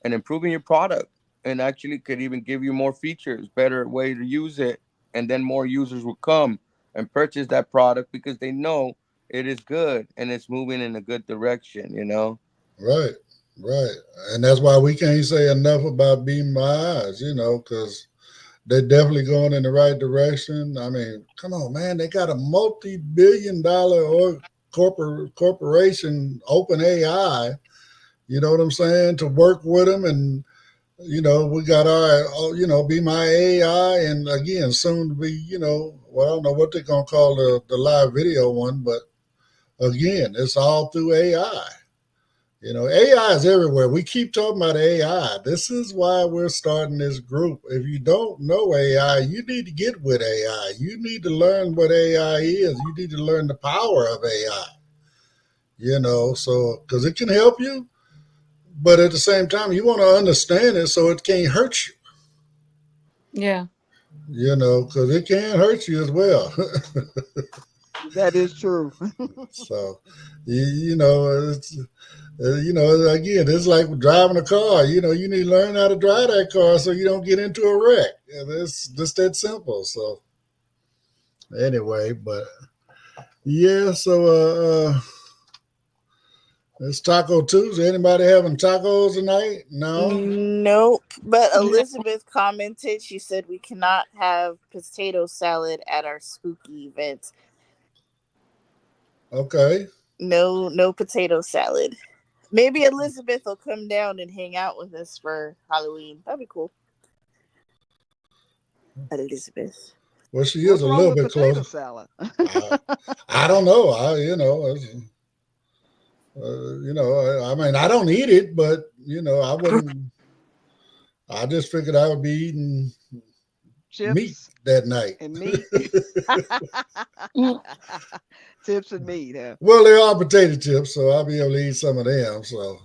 improving your product, and actually could even give you more features, better way to use it, and then more users will come and purchase that product because they know it is good and it's moving in a good direction. right, right. And that's why we can't say enough about Be My Eyes, because they're definitely going in the right direction. I mean, come on, man. They got a multi-billion-dollar corporation, OpenAI, you know what I'm saying, to work with them. And, we got our, Be My AI. And again, soon to be, well, I don't know what they're going to call the live video one, but again, it's all through AI. AI is everywhere. We keep talking about AI. This is why we're starting this group. If you don't know AI, you need to get with AI. You need to learn what AI is. You need to learn the power of AI, so because it can help you, but at the same time, you want to understand it so it can't hurt you, Yeah. because it can hurt you as well. That is true. So, again, it's like driving a car. You need to learn how to drive that car so you don't get into a wreck. And it's just that simple. So, anyway, but yeah, so it's Taco Tuesday. Anybody having tacos tonight? No? Nope. But Elizabeth commented, she said we cannot have potato salad at our spooky events. Okay. No potato salad. Maybe Elizabeth will come down and hang out with us for Halloween. That'd be cool. Elizabeth. Well, she What's is a wrong little with bit potato close. salad? I don't know. I mean, I don't eat it, but I wouldn't. I just figured I would be eating meat Chips that night. and meat. Chips and meat, huh? Well, they are potato chips, so I'll be able to eat some of them. So,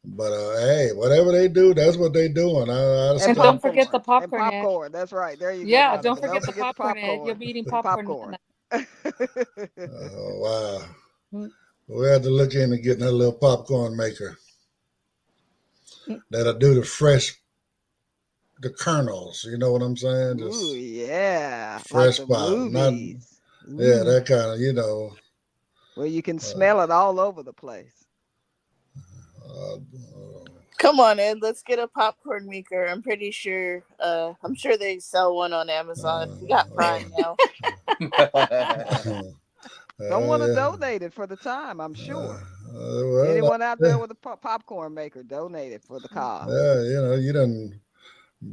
but hey, whatever they do, that's what they doing. And don't forget the And popcorn, Ed. popcorn. That's right. There you go, Yeah, Monica. don't forget the popcorn, Ed. You'll be eating popcorn. Popcorn. Wow. We had to look into getting a little popcorn maker that'll do the kernels. You know what I'm saying? Ooh, Just yeah, like fresh the pop. Not, movies. yeah, that kind of, you know. Where you can smell it all over the place. Come on, Ed. Let's get a popcorn maker. I'm pretty sure. I'm sure they sell one on Amazon. We got Prime now. Don't want to donate it for the time, I'm sure. Well, Anyone out there with a popcorn maker, donate it for the cause. Yeah, you know, you done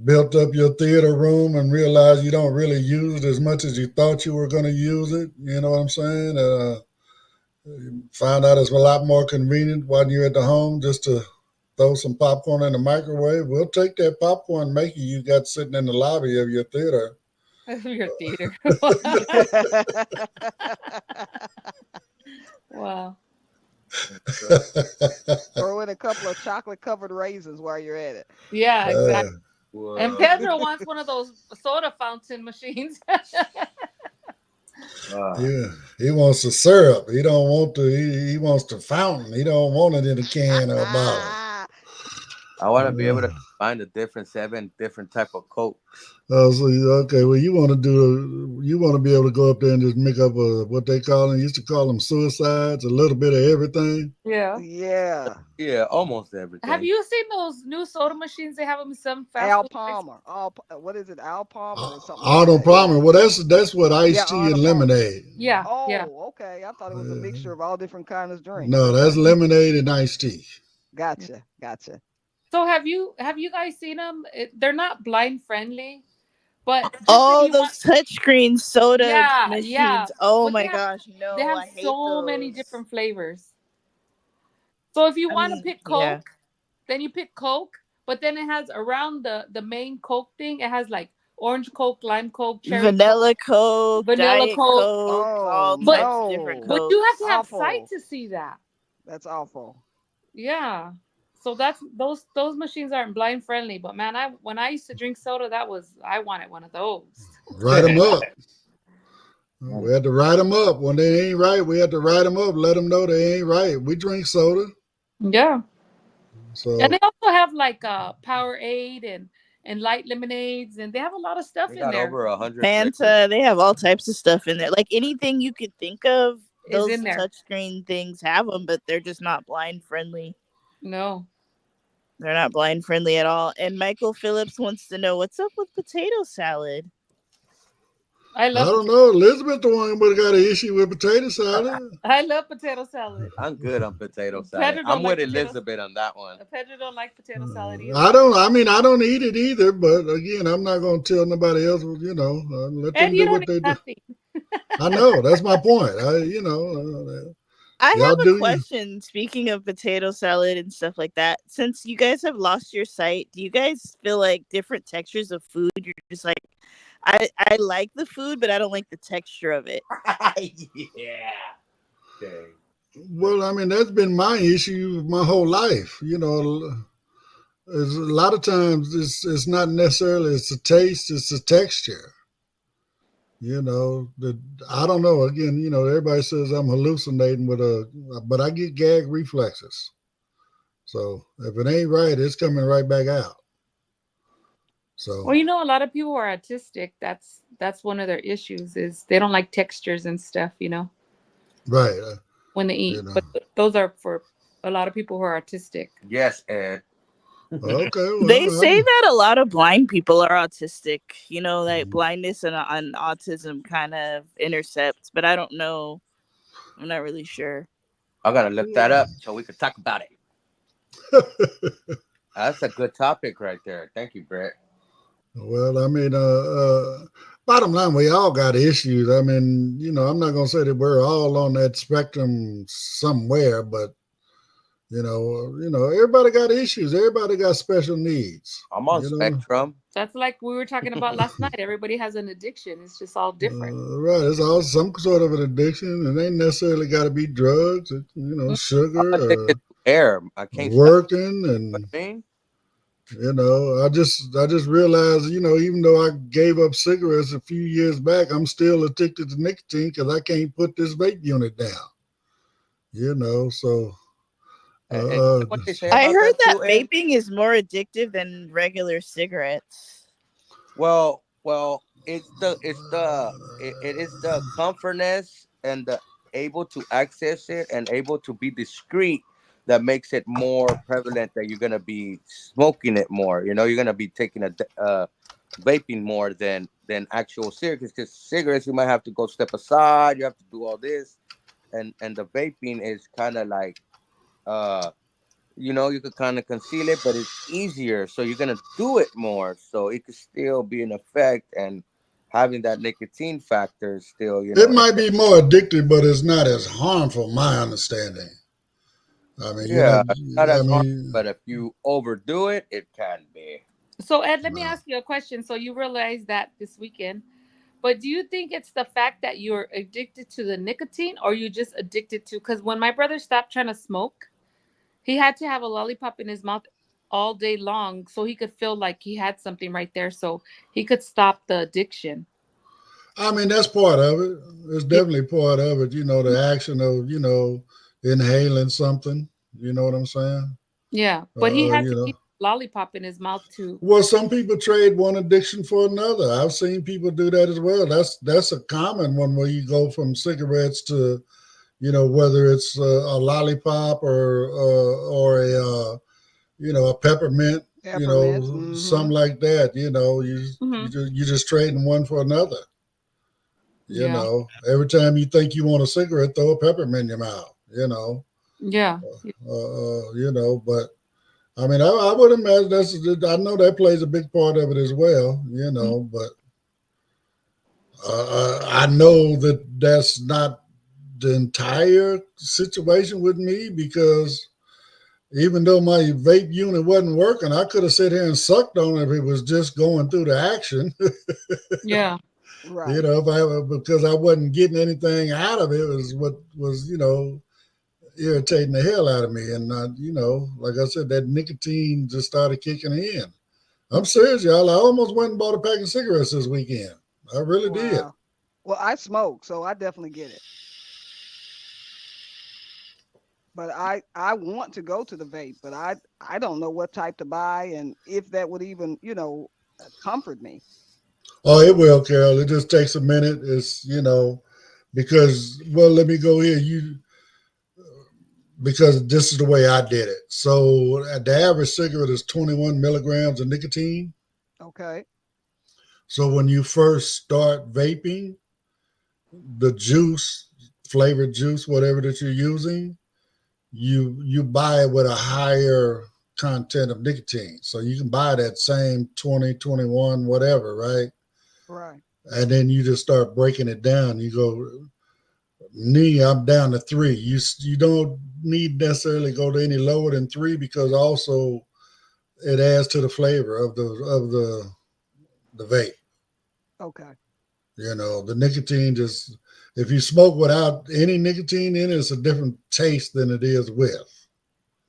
built up your theater room and realized you don't really use it as much as you thought you were going to use it. You know what I'm saying? You find out it's a lot more convenient while you're at the home just to throw some popcorn in the microwave. We'll take that popcorn maker you got sitting in the lobby of your theater. Your theater. Wow. Throw in a couple of chocolate covered raisins while you're at it. Yeah, exactly. And Pedro wants one of those soda fountain machines. Yeah, he wants the syrup. He don't want he wants the fountain. He don't want it in a can or a bottle. I want to be able to find the 7 different type of Coke. Oh, so okay. Well, you want to be able to go up there and just make up what they used to call them suicides, a little bit of everything. Yeah, almost everything. Have you seen those new soda machines? They have them in some fast Al food Palmer. What is it? Al Palmer or something? Arnold Palmer. Well, that's what iced tea and lemonade. Yeah. Oh, okay. I thought it was a mixture of all different kinds of drinks. No, that's lemonade and iced tea. Gotcha. So have you guys seen them? They're not blind friendly, but those touchscreen soda machines. Yeah. Oh my gosh, no! They have so many different flavors. So if you want to pick Coke, then you pick Coke. But then it has around the main Coke thing. It has like orange Coke, lime Coke, cherry vanilla Coke, vanilla Diet Coke, all types of different Cokes. But you have to have sight to see that. That's awful. Yeah. So that's those machines aren't blind friendly. But man, when I used to drink soda, I wanted one of those. Write them up. We had to write them up. When they ain't right, we had to write them up. Let them know they ain't right. We drink soda. Yeah. So and they also have like Powerade and light lemonades, and they have a lot of stuff in there. Over 100 Fanta. They have all types of stuff in there. Like anything you could think of, those in there. Touchscreen things have them, but they're just not blind friendly. No. They're not blind friendly at all. And Michael Phillips wants to know what's up with potato salad. I don't know. Elizabeth, the one who got an issue with potato salad. I love potato salad. I'm good on potato salad. I'm with Elizabeth on that one. Pedro don't like potato salad either. I don't eat it either. But again, I'm not going to tell nobody else. You know, let them do what they do. I know. That's my point. I have a question. Speaking of potato salad and stuff like that, since you guys have lost your sight, do you guys feel like different textures of food? You're just like, I like the food, but I don't like the texture of it. Yeah. Okay. Well, I mean, that's been my issue my whole life. You know, a lot of times it's not necessarily it's the taste, it's the texture. You know, I don't know. Again, you know, everybody says I'm hallucinating but I get gag reflexes. So if it ain't right, it's coming right back out. So well, you know, a lot of people who are autistic, that's one of their issues is they don't like textures and stuff, you know. Right. When they eat. You know. But those are for a lot of people who are autistic. Yes, Ed. Okay. Well, they say that a lot of blind people are autistic, you know, like blindness and autism kind of intercepts, but I don't know. I'm not really sure. I got to look that up so we can talk about it. That's a good topic right there. Thank you, Brett. Well, I mean, bottom line, we all got issues. I mean, you know, I'm not going to say that we're all on that spectrum somewhere, but you know, everybody got issues. Everybody got special needs. I'm on spectrum. That's like we were talking about last night. Everybody has an addiction. It's just all different. Right. It's all some sort of an addiction. It ain't necessarily got to be drugs. You know, sugar. Air. I can't working and You know, I just realized, you know, even though I gave up cigarettes a few years back, I'm still addicted to nicotine because I can't put this vape unit down. You know, so And uh, what they say I about heard that that too, Ed? vaping is more addictive than regular cigarettes. Well, it is the comfortness and the able to access it and able to be discreet that makes it more prevalent that you're gonna be smoking it more. You know, you're gonna be taking vaping more than actual cigarettes. Because cigarettes, you might have to go step aside. You have to do all this, and the vaping is kind of like uh you know, you could kind of conceal it, but it's easier. So you're gonna do it more. So it could still be an effect, and having that nicotine factor is still, you it know, might be more addictive, but it's not as harmful. My understanding. I mean, you're not. yeah, not I as hard. mean, But if you overdo it, it can be. So Ed, let me no. ask you a question. So you realize that this weekend, but do you think it's the fact that you're addicted to the nicotine, or you just addicted to? Because when my brother stopped trying to smoke, he had to have a lollipop in his mouth all day long so he could feel like he had something right there, so he could stop the addiction. I mean, that's part of it. It's Yeah, definitely part of it. You know, the action of inhaling something. You know what I'm saying? yeah. But he had You to know. keep a lollipop in his mouth too. Well, some people trade one addiction for another. I've seen people do that as well. That's a common one where you go from cigarettes to, whether it's a lollipop or a peppermint, Peppermint. something like that. Hmm. You just trading one for another. Yeah, Every time you think you want a cigarette, throw a peppermint in your mouth. yeah, But I mean, I would imagine I know that plays a big part of it as well. mhm, But I know that that's not the entire situation with me because even though my vape unit wasn't working, I could have sat here and sucked on it if it was just going through the action. yeah, Right. Because I wasn't getting anything out of it was what was irritating the hell out of me. And like I said, that nicotine just started kicking in. I'm serious, y'all. I almost went and bought a pack of cigarettes this weekend. I really did. Wow. Well, I smoke, so I definitely get it. But I want to go to the vape, but I don't know what type to buy and if that would even comfort me. Oh, it will, Carol. It just takes a minute. It's because let me go here. Because this is the way I did it. So the average cigarette is 21 milligrams of nicotine. Okay. So when you first start vaping, the juice, flavored juice, whatever that you're using, you buy it with a higher content of nicotine. So you can buy that same 20, 21, whatever, right? Right. And then you just start breaking it down. You go, I'm down to 3. You don't need necessarily go to any lower than 3 because also it adds to the flavor of the vape. Okay. The nicotine just if you smoke without any nicotine in it, it's a different taste than it is with.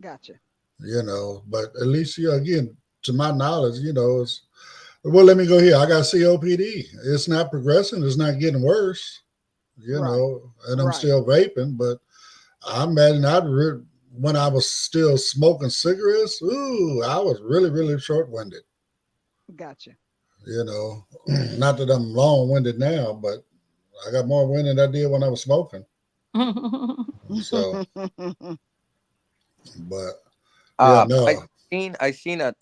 Gotcha. But at least again, to my knowledge, it's well, let me go here. I got COPD. It's not progressing, it's not getting worse, Right. and I'm Right. still vaping, but I imagine when I was still smoking cigarettes, I was really, really short-winded. Gotcha. Not that I'm long-winded now, but I got more wind than I did when I was smoking. So, but yeah, I no. seen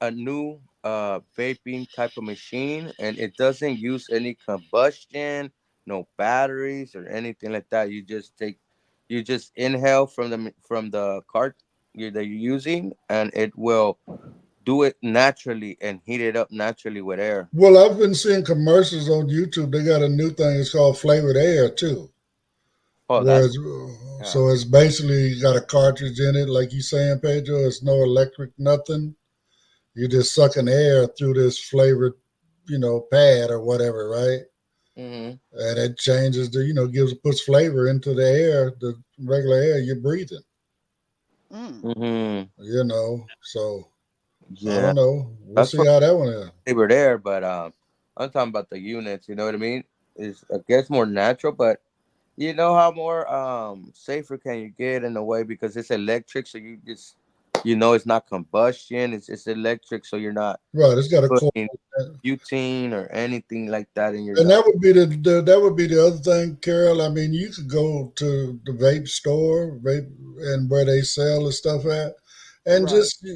a new vaping type of machine, and it doesn't use any combustion, no batteries or anything like that. You just inhale from the cart that you're using, and it will do it naturally and heat it up naturally with air. Well, I've been seeing commercials on YouTube. They got a new thing. It's called flavored air too, Oh, where that's it's, yeah. so it's basically got a cartridge in it, like you saying, Pedro. It's no electric, nothing. You're just sucking air through this flavored, pad or whatever, right? Mm-hmm. And it changes puts flavor into the air, the regular air you're breathing. Mm. Mm-hmm. So I Yeah, don't know. We'll that's see for how that one is. they were there, but I'm talking about the units. You know what I mean? It's I guess more natural, but you know how more safer can you get in a way because it's electric, so you just it's not combustion. It's electric, so you're not Right, it's got a core. putting butane or anything like that in your And lungs. that would be that would be the other thing, Carol. I mean, you could go to the vape store, vape, and where they sell the stuff at, and Right. just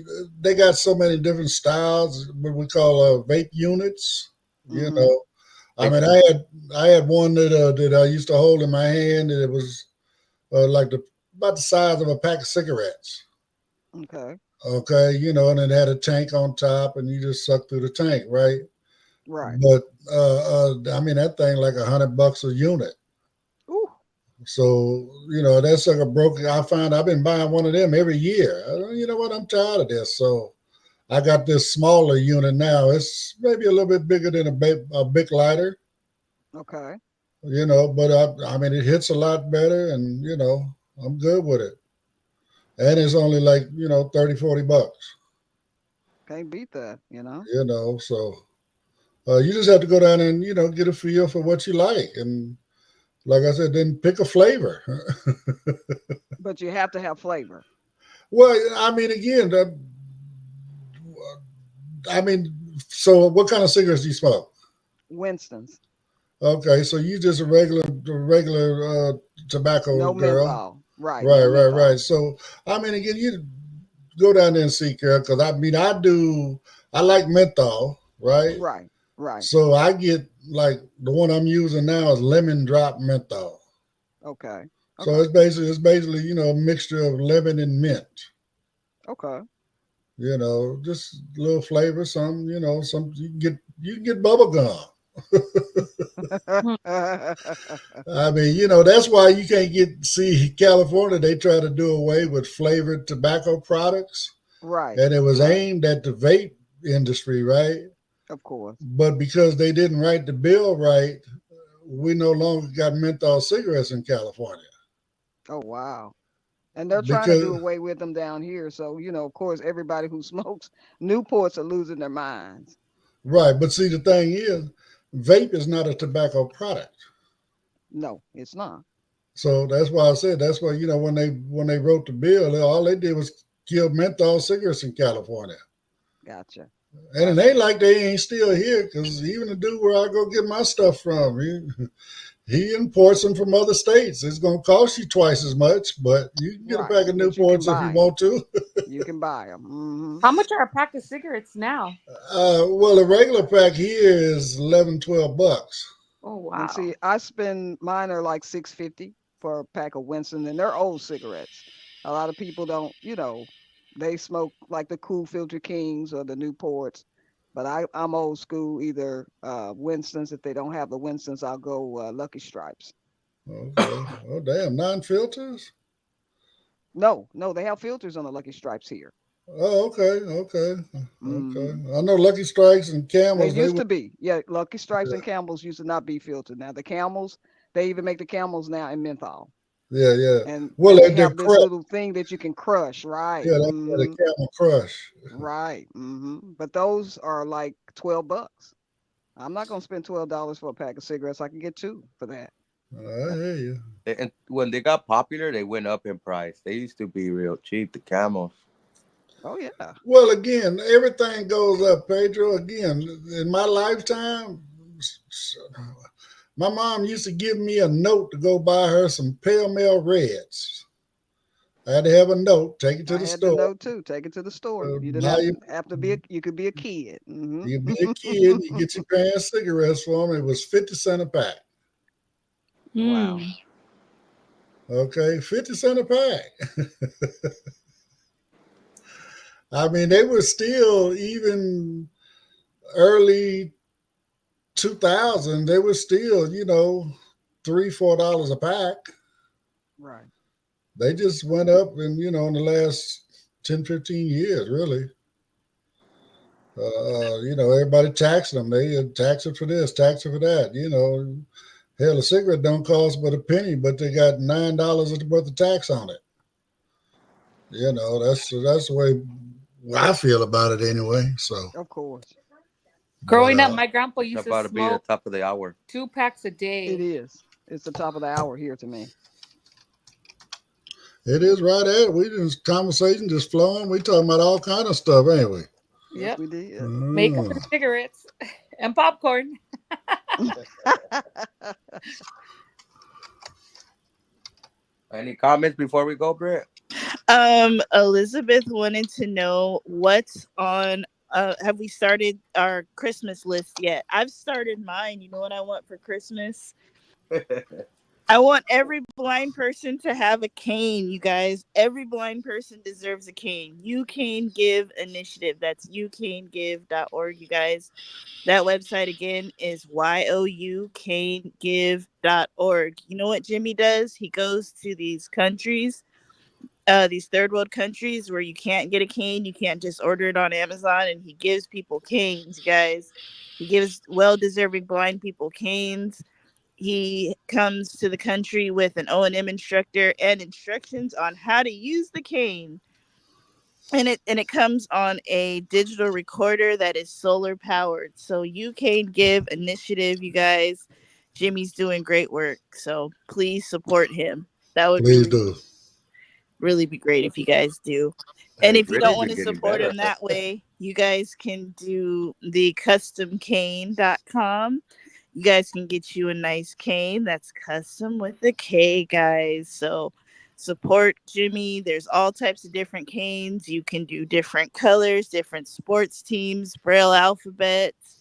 they got so many different styles. What we call vape units. You Mm-hmm. know, I mean, I had one that I used to hold in my hand, and it was like about the size of a pack of cigarettes. Okay. Okay, and it had a tank on top, and you just suck through the tank, right? Right. But I mean, that thing like $100 a unit. Ooh. So that sucker broke. I find I've been buying one of them every year. You know what? I'm tired of this. So I got this smaller unit now. It's maybe a little bit bigger than a big lighter. Okay. But I mean, it hits a lot better, and I'm good with it. And it's only like 30, $40. Can't beat that. So you just have to go down and get a feel for what you like, and like I said, then pick a flavor. But you have to have flavor. Well, I mean, again, so what kind of cigarettes do you smoke? Winston's. Okay, so you just a regular tobacco No girl. menthol. Right. Right, No right, menthol. right. So, I mean, again, you go down there and see, Carol, because I like menthol, right? Right. Right. So I get like the one I'm using now is lemon drop menthol. Okay. So Okay. it's basically a mixture of lemon and mint. Okay. Just a little flavor, some you can get bubble gum. I mean, that's why you can't see California. They try to do away with flavored tobacco products, Right. and it was Right. aimed at the vape industry, right? Of course. But because they didn't write the bill right, we no longer got menthol cigarettes in California. Oh wow. And they're trying to do Because away with them down here. So, of course, everybody who smokes Newports are losing their minds. right, but see the thing is, vape is not a tobacco product. No, it's not. So that's why I said that's why when they wrote the bill, all they did was kill menthol cigarettes in California. Gotcha. And it ain't like they ain't still here, because even the dude where I go get my stuff from, he imports them from other states. It's going to cost you twice as much, but you can get a Right. pack of But you can Newports if you buy them. want to. You can buy them. Mm-hmm. How much are a pack of cigarettes now? Well, a regular pack here is $11-12. Oh wow. And see, I spend mine are like $6.50 for a pack of Winston, and they're old cigarettes. A lot of people don't, they smoke like the Cool Filter Kings or the Newports. But I'm old school, either Winston's. If they don't have the Winston's, I'll go Lucky Stripes. Okay. Oh, damn. Non-filters? No, they have filters on the Lucky Stripes here. Oh, okay. Okay. Mhm. I know Lucky Strikes and They Camels, used to be. Yeah, Lucky Stripes and Camels used to not be filtered. Now the Camels, they even make the Camels now in menthol. yeah. And Well, they they're have this crushed. little thing that you can crush, right? Yeah, that's why the Mhm. Camel Crush. Right. Mhm. But those are like $12. I'm not gonna spend $12 for a pack of cigarettes. I can get two for that. I hear you. And when they got popular, they went up in price. They used to be real cheap, the Camels. Oh yeah. Well, again, everything goes up, Pedro. Again, in my lifetime, my mom used to give me a note to go buy her some Pale Male Reds. I had to have a note, take it to I the had to store. know too. Take it to the store. You didn't Buy you, have to be. You could be a kid. you be a kid, you get your parents cigarettes for them. It was 50 cents a pack. Wow. Okay, 50 cents a pack. I mean, they were still, even early 2000, they were still, $3-4 a pack. Right. They just went up in the last 10-15 years, really. Everybody taxed them. They tax it for this, tax it for that. Hell, a cigarette don't cost but a penny, but they got $9 worth of tax on it. That's the way I feel about it anyway. So Of course. Growing but, up, my grandpa used It's to about to be the smoke top of the hour. 2 packs a It day. is. It's the top of the hour here to me. it is right at it. We just conversation just flowing. We talking about all kind of stuff, ain't we? Yes, Yep. we did. Makeup and cigarettes and popcorn. Any comments before we go, Britt? Elizabeth wanted to know what's on. Have we started our Christmas list yet? I've started mine. You know what I want for Christmas? I want every blind person to have a cane, you guys. Every blind person deserves a cane. You Cane Give Initiative. That's youcanegive.org, you guys. That website again is youcanegive.org. You know what Jimmy does? He goes to these countries, these third world countries where you can't get a cane. You can't just order it on Amazon, and he gives people canes, guys. He gives well-deserving blind people canes. He comes to the country with an O&M instructor and instructions on how to use the cane. And it comes on a digital recorder that is solar powered. So You Cane Give Initiative, you guys. Jimmy's doing great work. So please support him. That would Please do. really be great if you guys do. And Hey, if you Brittany's don't want been to getting support better. him that way, you guys can do the customcane.com. You guys can get you a nice cane that's custom with the K, guys. So support Jimmy. There's all types of different canes. You can do different colors, different sports teams, Braille alphabets,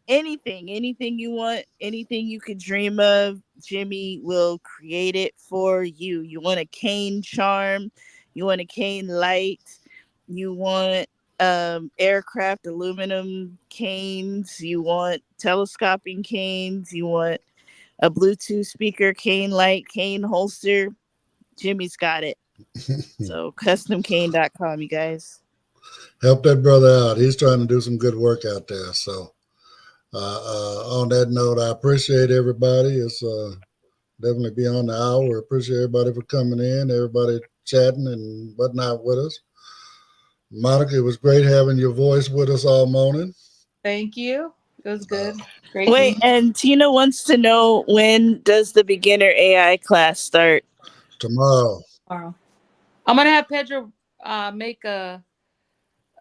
anything you want, anything you could dream of, Jimmy will create it for you. You want a cane charm, you want a cane light, you want aircraft aluminum canes, you want telescoping canes, you want a Bluetooth speaker cane light, cane holster. Jimmy's got it. So customcane.com, you guys. Help that brother out. He's trying to do some good work out there. So on that note, I appreciate everybody. It's definitely beyond the hour. Appreciate everybody for coming in, everybody chatting and whatnot with us. Monica, it was great having your voice with us all morning. Thank you. It was good. Great. Wait, and Tina wants to know, when does the beginner AI class start? Tomorrow. I'm gonna have Pedro make a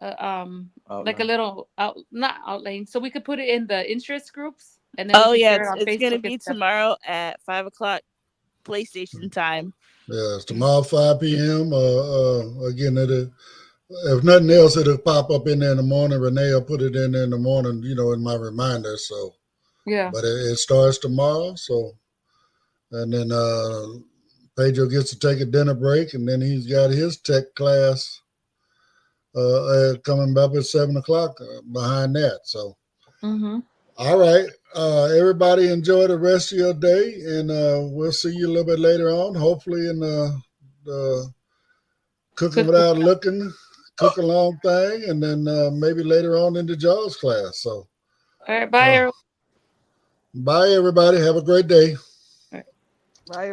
like a little not outline, so we could put it in the interest groups. And then it's gonna be tomorrow at 5:00 PlayStation time. Yeah, it's tomorrow 5 p.m. Again, if nothing else, it'll pop up in there in the morning. Renee will put it in there in the morning, in my reminder. So yeah, but it starts tomorrow. So, and then Pedro gets to take a dinner break, and then he's got his tech class coming up at 7:00 behind that. So, All right, everybody enjoy the rest of your day, and we'll see you a little bit later on, hopefully in the Cooking Without Looking cook along thing, and then maybe later on in the JAWS class. So, all right, bye. Bye everybody. Have a great day. Bye, everybody.